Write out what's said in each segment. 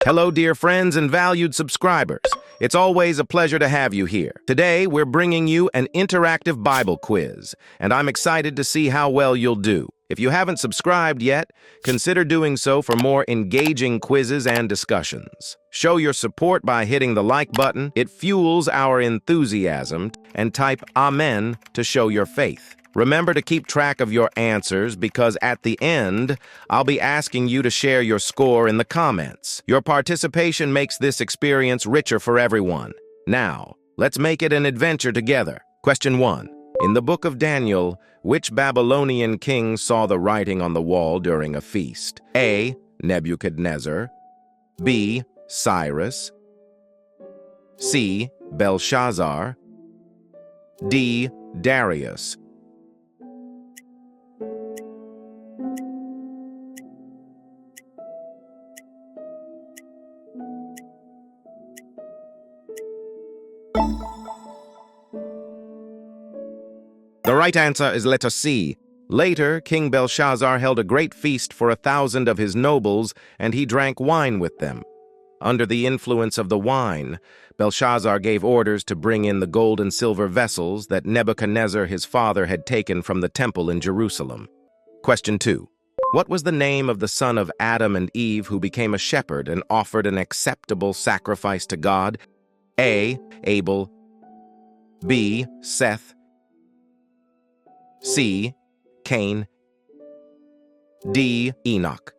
Hello, dear friends and valued subscribers. It's always a pleasure to have you here. Today, we're bringing you an interactive Bible quiz, and I'm excited to see how well you'll do. If you haven't subscribed yet, consider doing so for more engaging quizzes and discussions. Show your support by hitting the like button. It fuels our enthusiasm, and type Amen to show your faith. Remember to keep track of your answers because at the end, I'll be asking you to share your score in the comments. Your participation makes this experience richer for everyone. Now, let's make it an adventure together. Question 1. In the book of Daniel, which Babylonian king saw the writing on the wall during a feast? A. Nebuchadnezzar. B. Cyrus. C. Belshazzar. D. Darius. The right answer is letter C. Later, King Belshazzar held a great feast for 1,000 of his nobles, and he drank wine with them. Under the influence of the wine, Belshazzar gave orders to bring in the gold and silver vessels that Nebuchadnezzar his father had taken from the temple in Jerusalem. Question 2. What was the name of the son of Adam and Eve who became a shepherd and offered an acceptable sacrifice to God? A. Abel. B. Seth. C. Cain. D. Enoch.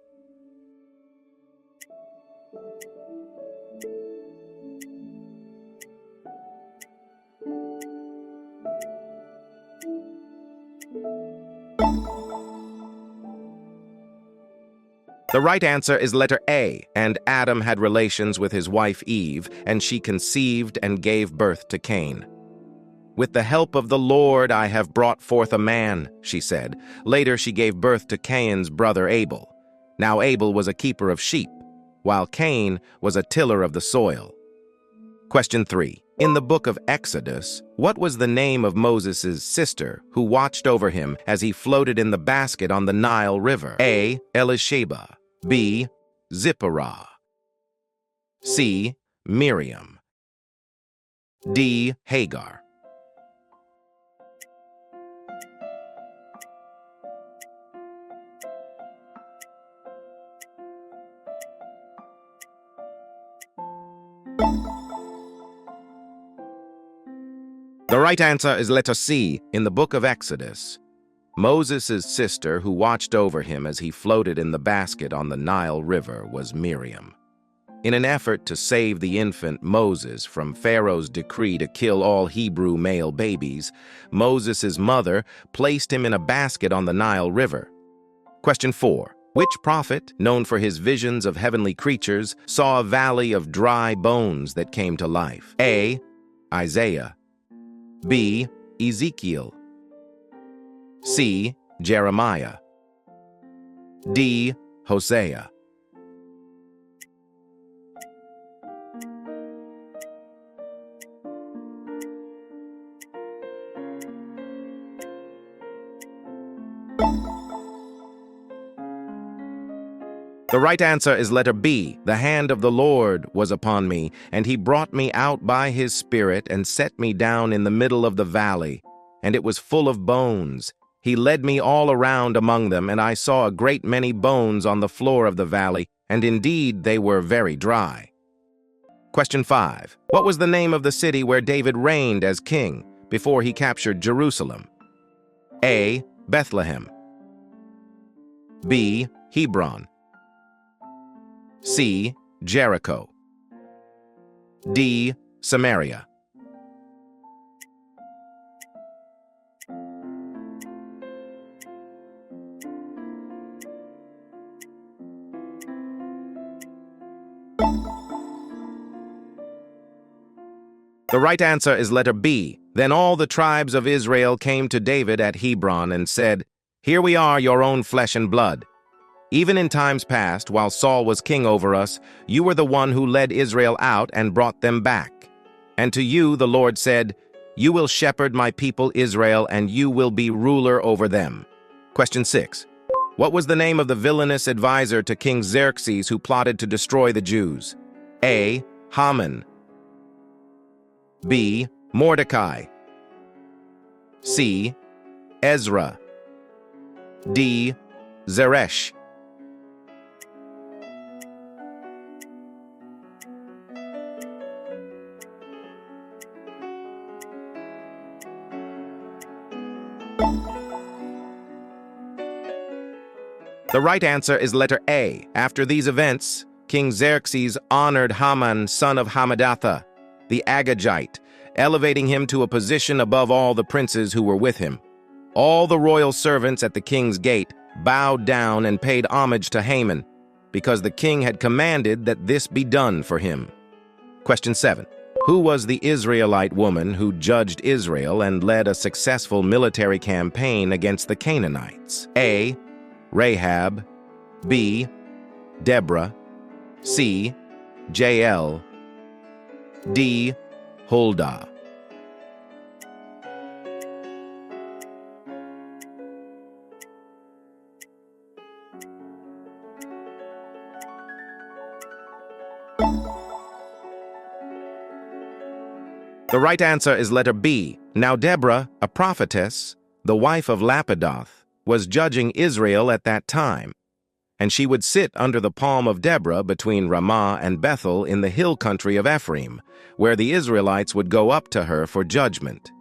The right answer is letter A, and Adam had relations with his wife Eve, and she conceived and gave birth to Cain. With the help of the Lord I have brought forth a man, she said. Later she gave birth to Cain's brother Abel. Now Abel was a keeper of sheep, while Cain was a tiller of the soil. Question 3. In the book of Exodus, what was the name of Moses' sister who watched over him as he floated in the basket on the Nile River? A. Elisheba. B. Zipporah. C. Miriam. D. Hagar. The right answer is letter C. In the book of Exodus, Moses' sister who watched over him as he floated in the basket on the Nile River was Miriam. In an effort to save the infant Moses from Pharaoh's decree to kill all Hebrew male babies, Moses' mother placed him in a basket on the Nile River. Question 4. Which prophet, known for his visions of heavenly creatures, saw a valley of dry bones that came to life? A. Isaiah. B. Ezekiel. C. Jeremiah. D. Hosea. The right answer is letter B. The hand of the Lord was upon me, and he brought me out by his Spirit and set me down in the middle of the valley, and it was full of bones. He led me all around among them, and I saw a great many bones on the floor of the valley, and indeed they were very dry. Question 5. What was the name of the city where David reigned as king before he captured Jerusalem? A. Bethlehem. B. Hebron. C. Jericho. D. Samaria. The right answer is letter B. Then all the tribes of Israel came to David at Hebron and said, "Here we are, your own flesh and blood. Even in times past, while Saul was king over us, you were the one who led Israel out and brought them back. And to you the Lord said, You will shepherd my people Israel, and you will be ruler over them." Question 6. What was the name of the villainous advisor to King Xerxes who plotted to destroy the Jews? A. Hamman. B. Mordecai. C. Ezra. D. Zeresh. The right answer is letter A. After these events, King Xerxes honored Hamman, son of Hammedatha, the Agagite, elevating him to a position above all the princes who were with him. All the royal servants at the king's gate bowed down and paid homage to Hamman, because the king had commanded that this be done for him. Question 7. Who was the Israelite woman who judged Israel and led a successful military campaign against the Canaanites? A. Rahab. B. Deborah. C. Jael. D. Huldah. The right answer is letter B. Now Deborah, a prophetess, the wife of Lapidoth, was judging Israel at that time, and she would sit under the palm of Deborah between Ramah and Bethel in the hill country of Ephraim, where the Israelites would go up to her for judgment.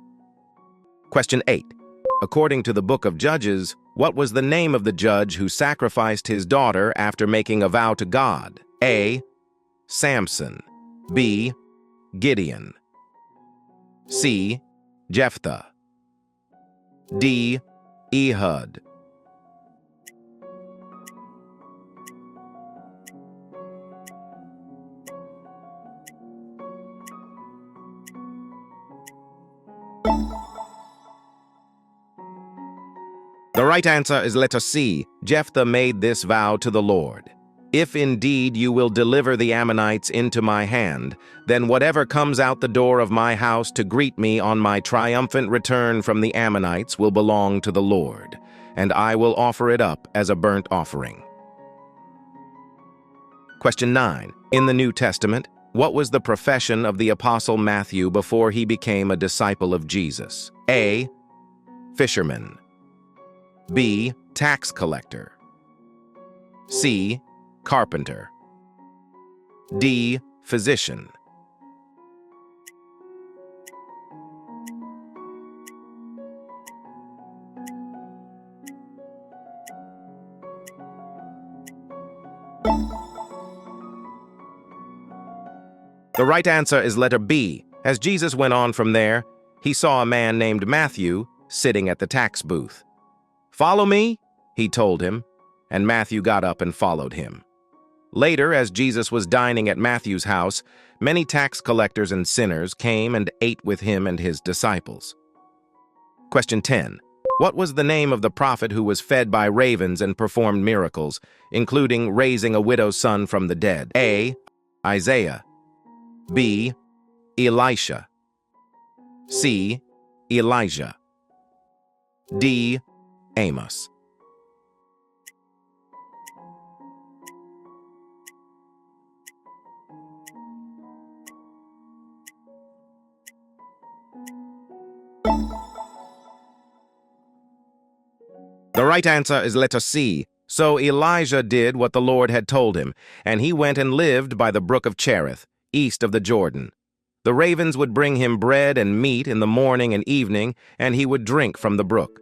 Question 8. According to the book of Judges, what was the name of the judge who sacrificed his daughter after making a vow to God? A. Samson. B. Gideon. C. Jephthah. D. Ehud. The right answer is letter C. Jephthah made this vow to the Lord. If indeed you will deliver the Ammonites into my hand, then whatever comes out the door of my house to greet me on my triumphant return from the Ammonites will belong to the Lord, and I will offer it up as a burnt offering. Question 9. In the New Testament, what was the profession of the Apostle Matthew before he became a disciple of Jesus? A. Fisherman. B. Tax collector. C. Carpenter. D. Physician. The right answer is letter B. As Jesus went on from there, he saw a man named Matthew sitting at the tax booth. "Follow me," he told him, and Matthew got up and followed him. Later, as Jesus was dining at Matthew's house, many tax collectors and sinners came and ate with him and his disciples. Question 10. What was the name of the prophet who was fed by ravens and performed miracles, including raising a widow's son from the dead? A. Isaiah. B. Elisha. C. Elijah. D. Amos. The right answer is letter C. So Elijah did what the Lord had told him, and he went and lived by the brook of Cherith, east of the Jordan. The ravens would bring him bread and meat in the morning and evening, and he would drink from the brook.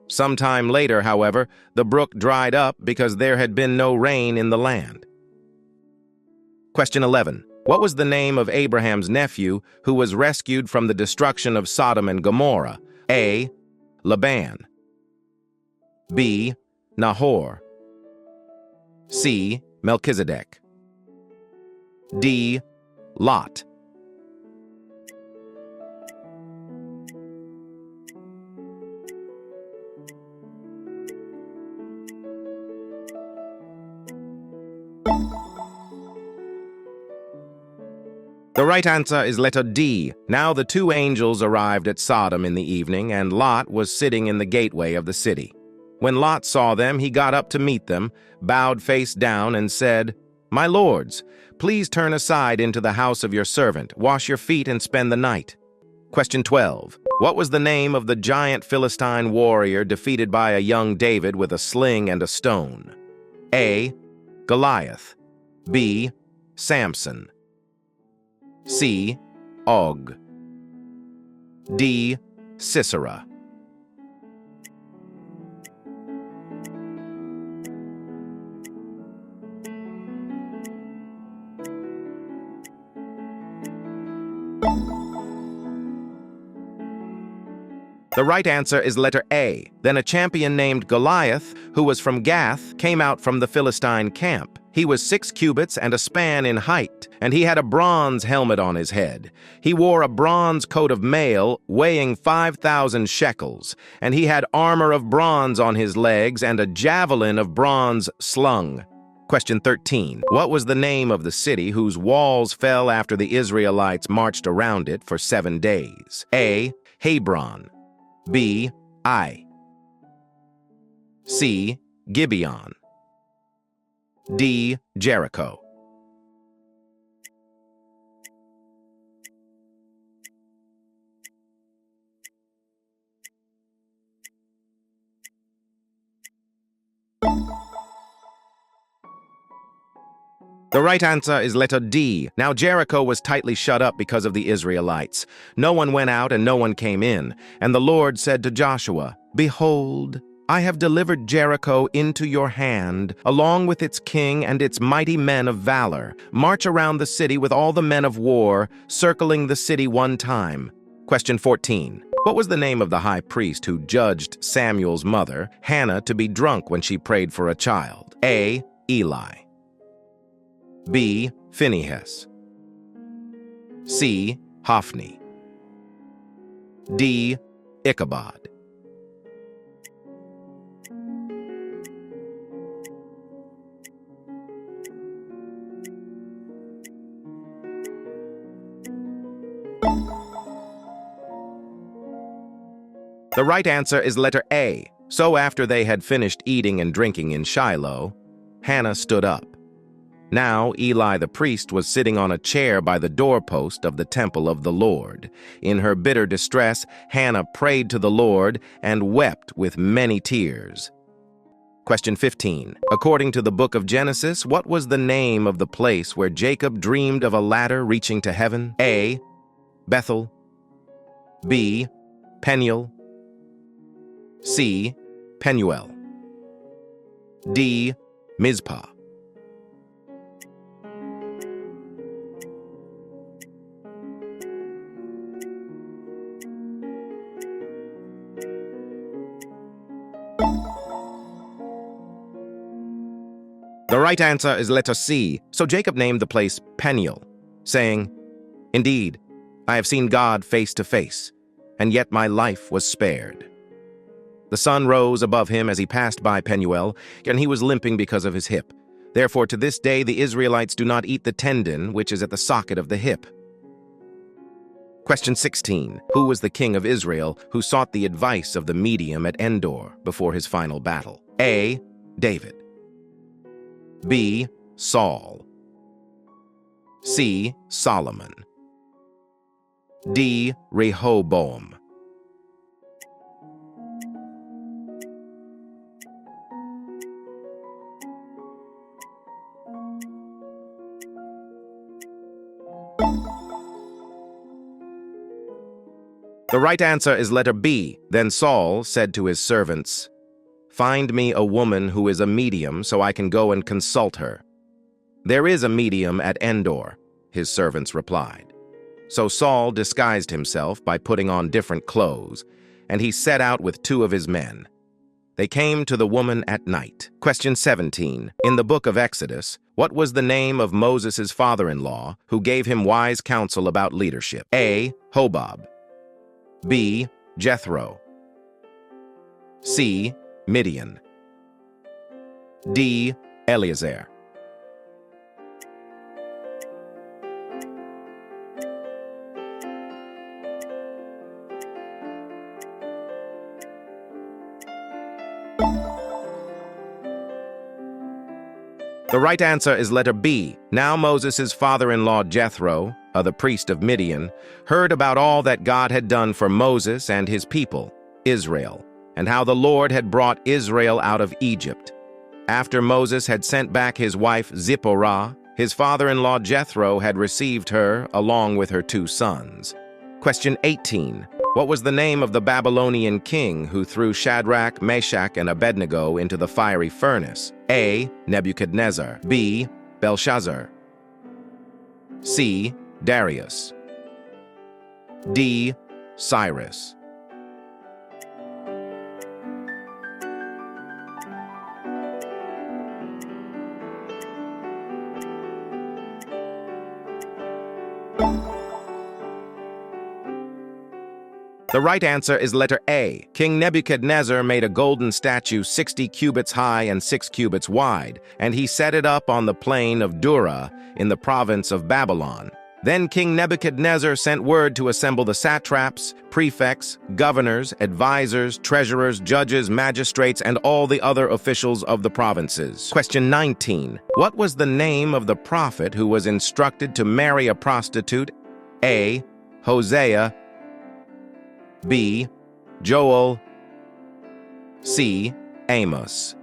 Sometime later, however, the brook dried up because there had been no rain in the land. Question 11. What was the name of Abraham's nephew who was rescued from the destruction of Sodom and Gomorrah? A. Laban. B. Nahor. C. Melchizedek. D. Lot. The right answer is letter D. Now the two angels arrived at Sodom in the evening, and Lot was sitting in the gateway of the city. When Lot saw them, he got up to meet them, bowed face down, and said, "My lords, please turn aside into the house of your servant, wash your feet, and spend the night." Question 12. What was the name of the giant Philistine warrior defeated by a young David with a sling and a stone? A. Goliath. B. Samson. C. Og. D. Sisera. The right answer is letter A. Then a champion named Goliath, who was from Gath, came out from the Philistine camp. He was 6 cubits and a span in height, and he had a bronze helmet on his head. He wore a bronze coat of mail weighing 5,000 shekels, and he had armor of bronze on his legs and a javelin of bronze slung. Question 13. What was the name of the city whose walls fell after the Israelites marched around it for 7 days? A. Hebron. B. Ai. C. Gibeon. D. Jericho. The right answer is letter D. Now Jericho was tightly shut up because of the Israelites. No one went out and no one came in. And the Lord said to Joshua, "Behold, I have delivered Jericho into your hand, along with its king and its mighty men of valor. March around the city with all the men of war, circling the city 1 time." Question 14. What was the name of the high priest who judged Samuel's mother, Hannah, to be drunk when she prayed for a child? A. Eli. B. Phinehas. C. Hophni. D. Ichabod. The right answer is letter A. So after they had finished eating and drinking in Shiloh, Hannah stood up. Now Eli the priest was sitting on a chair by the doorpost of the temple of the Lord. In her bitter distress, Hannah prayed to the Lord and wept with many tears. Question 15. According to the book of Genesis, what was the name of the place where Jacob dreamed of a ladder reaching to heaven? A. Bethel. B. Peniel. C. Penuel. D. Mizpah. The right answer is letter C. So Jacob named the place Peniel, saying, "Indeed, I have seen God face to face, and yet my life was spared." The sun rose above him as he passed by Penuel, and he was limping because of his hip. Therefore, to this day, the Israelites do not eat the tendon which is at the socket of the hip. Question 16. Who was the king of Israel who sought the advice of the medium at Endor before his final battle? A. David. B. Saul. C. Solomon. D. Rehoboam. The right answer is letter B. Then Saul said to his servants, "Find me a woman who is a medium so I can go and consult her." "There is a medium at Endor," his servants replied. So Saul disguised himself by putting on different clothes, and he set out with 2 of his men. They came to the woman at night. Question 17. In the book of Exodus, what was the name of Moses' father-in-law who gave him wise counsel about leadership? A. Hobab. B. Jethro. C. Midian. D. Eleazar. The right answer is letter B. Now Moses' father-in-law Jethro, the priest of Midian, heard about all that God had done for Moses and his people, Israel, and how the Lord had brought Israel out of Egypt. After Moses had sent back his wife Zipporah, his father-in-law Jethro had received her along with her 2 sons. Question 18. What was the name of the Babylonian king who threw Shadrach, Meshach, and Abednego into the fiery furnace? A. Nebuchadnezzar. B. Belshazzar. C. Darius. D. Cyrus. The right answer is letter A. King Nebuchadnezzar made a golden statue 60 cubits high and 6 cubits wide, and he set it up on the plain of Dura in the province of Babylon. Then King Nebuchadnezzar sent word to assemble the satraps, prefects, governors, advisors, treasurers, judges, magistrates, and all the other officials of the provinces. Question 19. What was the name of the prophet who was instructed to marry a prostitute? A. Hosea. B. Joel. C. Amos.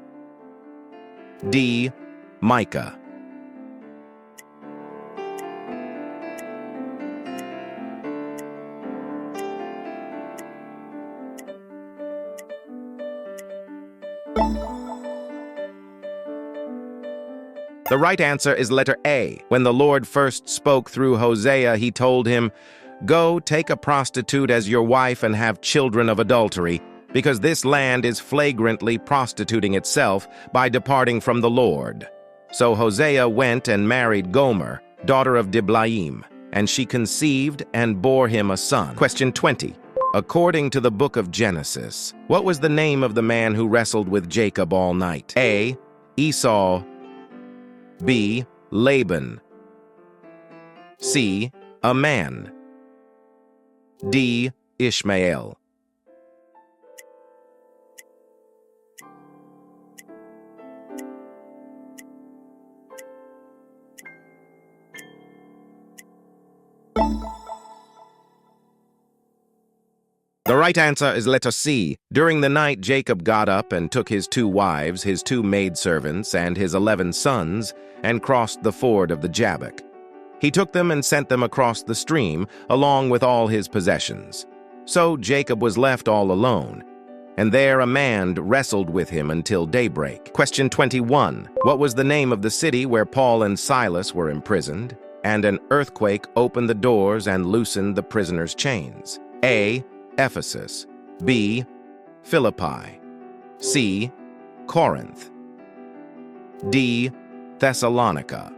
D. Micah. The right answer is letter A. When the Lord first spoke through Hosea, he told him, "Go, take a prostitute as your wife and have children of adultery, because this land is flagrantly prostituting itself by departing from the Lord." So Hosea went and married Gomer, daughter of Diblaim, and she conceived and bore him a son. Question 20. According to the book of Genesis, what was the name of the man who wrestled with Jacob all night? A. Esau. B. Laban. C. A man. D. Ishmael. The right answer is letter C. During the night, Jacob got up and took his 2 wives, his 2 maidservants, and his 11 sons, and crossed the ford of the Jabbok. He took them and sent them across the stream, along with all his possessions. So Jacob was left all alone, and there a man wrestled with him until daybreak. Question 21. What was the name of the city where Paul and Silas were imprisoned, and an earthquake opened the doors and loosened the prisoners' chains? A. Ephesus. B. Philippi. C. Corinth. D. Thessalonica.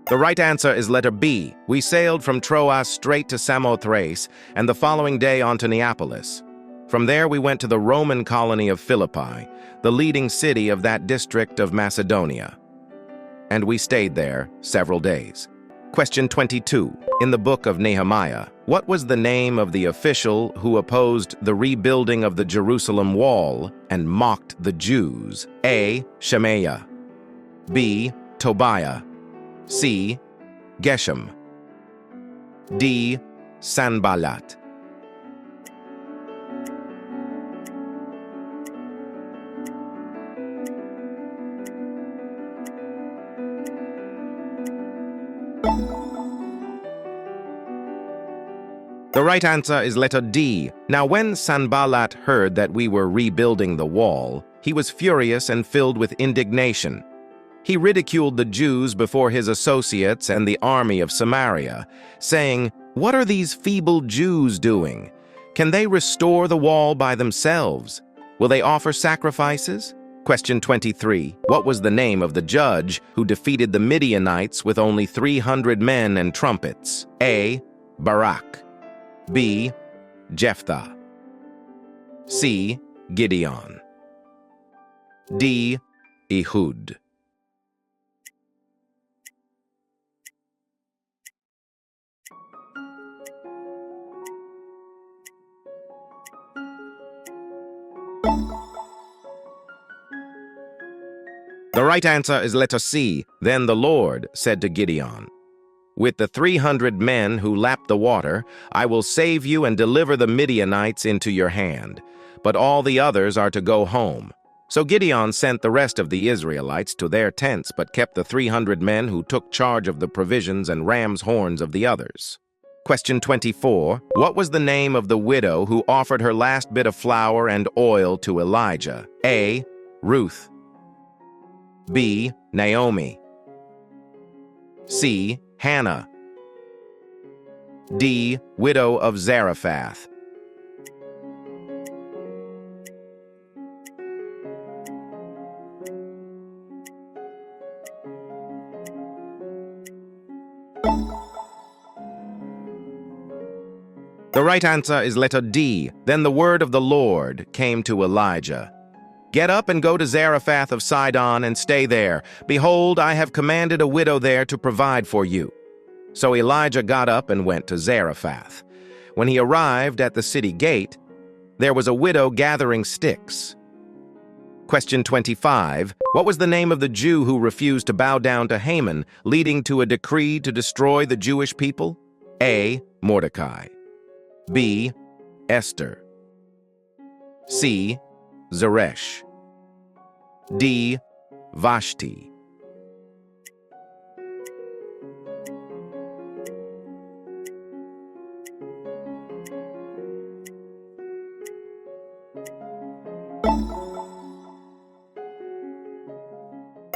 The right answer is letter B. We sailed from Troas straight to Samothrace, and the following day on to Neapolis. From there we went to the Roman colony of Philippi, the leading city of that district of Macedonia. And we stayed there several days. Question 22. In the book of Nehemiah, what was the name of the official who opposed the rebuilding of the Jerusalem wall and mocked the Jews? A. Shemaiah. B. Tobiah. C. Geshem. D. Sanballat. The right answer is letter D. Now when Sanballat heard that we were rebuilding the wall, he was furious and filled with indignation. He ridiculed the Jews before his associates and the army of Samaria, saying, "What are these feeble Jews doing? Can they restore the wall by themselves? Will they offer sacrifices?" Question 23. What was the name of the judge who defeated the Midianites with only 300 men and trumpets? A. Barak. B. Jephthah. C. Gideon. D. Ehud. The right answer is letter C. Then the Lord said to Gideon, "With the 300 men who lapped the water, I will save you and deliver the Midianites into your hand, but all the others are to go home." So Gideon sent the rest of the Israelites to their tents, but kept the 300 men who took charge of the provisions and ram's horns of the others. Question 24. What was the name of the widow who offered her last bit of flour and oil to Elijah? A. Ruth. B. Naomi. C. Hannah. D. Widow of Zarephath. The right answer is letter D. Then the word of the Lord came to Elijah. "Get up and go to Zarephath of Sidon and stay there. Behold, I have commanded a widow there to provide for you." So Elijah got up and went to Zarephath. When he arrived at the city gate, there was a widow gathering sticks. Question 25. What was the name of the Jew who refused to bow down to Hamman, leading to a decree to destroy the Jewish people? A. Mordecai. B. Esther. C. Zeresh. D. Vashti.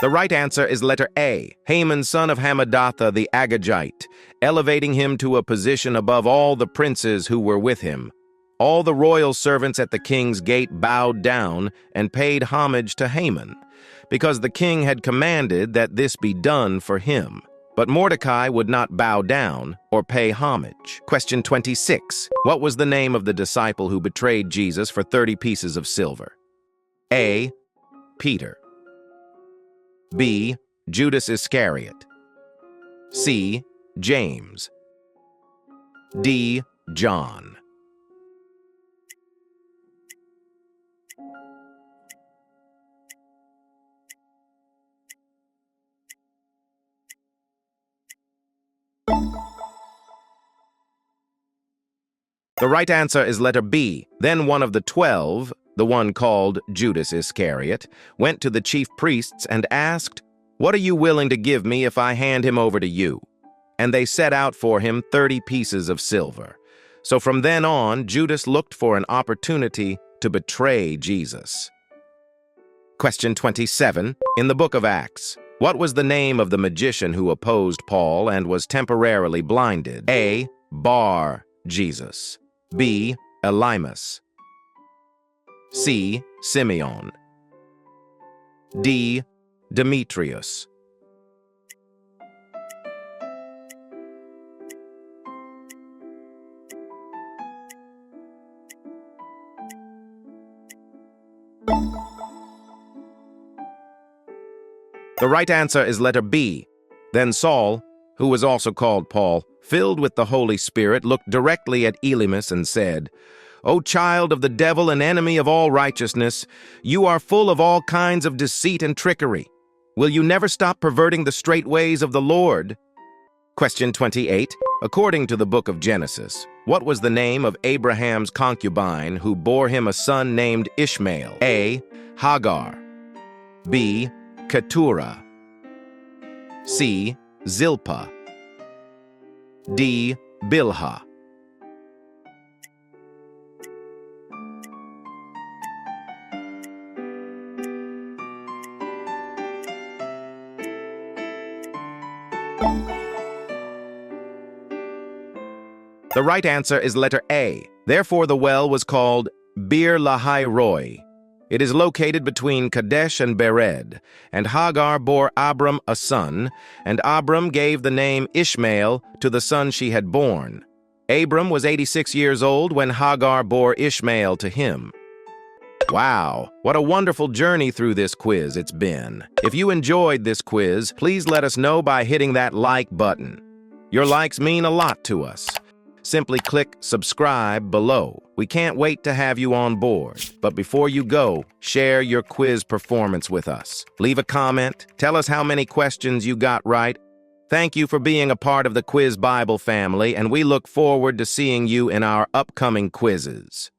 The right answer is letter A. Haman, son of Hammedatha the Agagite, elevating him to a position above all the princes who were with him. All the royal servants at the king's gate bowed down and paid homage to Haman, because the king had commanded that this be done for him. But Mordecai would not bow down or pay homage. Question 26. What was the name of the disciple who betrayed Jesus for 30 pieces of silver? A. Peter. B. Judas Iscariot. C. James. D. John. The right answer is letter B. Then one of the 12, the one called Judas Iscariot, went to the chief priests and asked, "What are you willing to give me if I hand him over to you?" And they set out for him 30 pieces of silver. So from then on, Judas looked for an opportunity to betray Jesus. Question 27. In the book of Acts, what was the name of the magician who opposed Paul and was temporarily blinded? A. Bar Jesus. B. Elymas. C. Simeon. D. Demetrius. The right answer is letter B. Then Saul, who was also called Paul, filled with the Holy Spirit, looked directly at Elymas and said, "O child of the devil and enemy of all righteousness, you are full of all kinds of deceit and trickery. Will you never stop perverting the straight ways of the Lord?" Question 28. According to the book of Genesis, what was the name of Abraham's concubine who bore him a son named Ishmael? A. Hagar. B. Keturah. C. Zilpah. D. Bilhah. The right answer is letter A. Therefore, the well was called Bir Lahai Roi. It is located between Kadesh and Bered, and Hagar bore Abram a son, and Abram gave the name Ishmael to the son she had born. Abram was 86 years old when Hagar bore Ishmael to him. Wow, what a wonderful journey through this quiz it's been. If you enjoyed this quiz, please let us know by hitting that like button. Your likes mean a lot to us. simply click subscribe below. We can't wait to have you on board. But before you go, share your quiz performance with us. Leave a comment, tell us how many questions you got right. Thank you for being a part of the Quiz Bible family, and we look forward to seeing you in our upcoming quizzes.